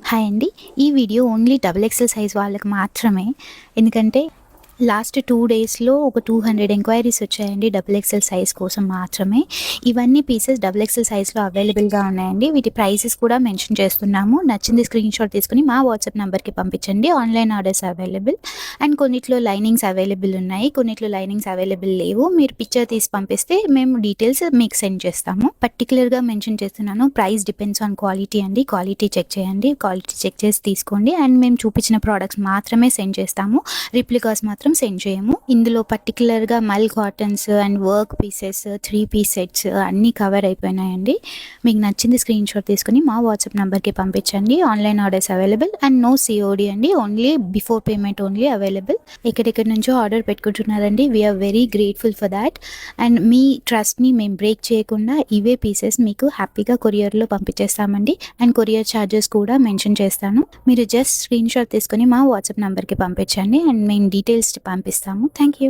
Hi అండి. ఈ video only double XL size వాళ్ళకి మాత్రమే. ఎందుకంటే లాస్ట్ 2 డేస్‌లో ఒక 200 ఎంక్వైరీస్ వచ్చాయండి డబుల్ ఎక్సెల్ సైజ్ కోసం మాత్రమే. ఇవన్నీ పీసెస్ డబుల్ ఎక్సెల్ సైజ్‌లో అవైలబుల్‌గా ఉన్నాయండి. వీటి ప్రైసెస్ కూడా మెన్షన్ చేస్తున్నాము. నచ్చింది స్క్రీన్‌షాట్ తీసుకొని మా వాట్సాప్ నంబర్‌కి పంపించండి. Online orders available. అండ్ కొన్నిట్లో లైనింగ్స్ అవైలబుల్ ఉన్నాయి. కొన్నిట్లో లైనింగ్స్ అవైలబుల్ లేవు. మీరు పిక్చర్ తీసి పంపిస్తే మేము డీటెయిల్స్ మీకు సెండ్ చేస్తాము. పర్టిక్యులర్‌గా మెన్షన్ చేస్తున్నాను. ప్రైస్ డిపెండ్స్ ఆన్ క్వాలిటీ అండి. క్వాలిటీ చెక్ చేయండి. క్వాలిటీ చెక్ చేసి తీసుకోండి. అండ్ మేము చూపించిన ప్రొడక్ట్స్ మాత్రమే సెండ్ చేస్తాము. రిప్లికాస్ మాత్రం సెండ్ చేయము. ఇందులో పర్టికులర్గా mul cottons and work pieces 3 piece sets అన్నీ కవర్ అయిపోయినాయండి. మీకు నచ్చింది స్క్రీన్‌షాట్ తీసుకుని మా వాట్సాప్ నంబర్‌కి పంపించండి. Online orders available and no COD అండి. Only before payment only available. ఎక్కడెక్కడి నుంచో ఆర్డర్ పెట్టుకుంటున్నారండి. We're very grateful for that. And మీ ట్రస్ట్ని మేము బ్రేక్ చేయకుండా ఇవే పీసెస్ మీకు హ్యాపీగా కొరియర్లో పంపించేస్తామండి. అండ్ కొరియర్ ఛార్జెస్ కూడా మెన్షన్ చేస్తాను. మీరు జస్ట్ స్క్రీన్‌షాట్ తీసుకొని మా వాట్సాప్ నంబర్‌కి పంపించండి అండ్ మేము డీటెయిల్స్ పంపిస్తాము. Thank you.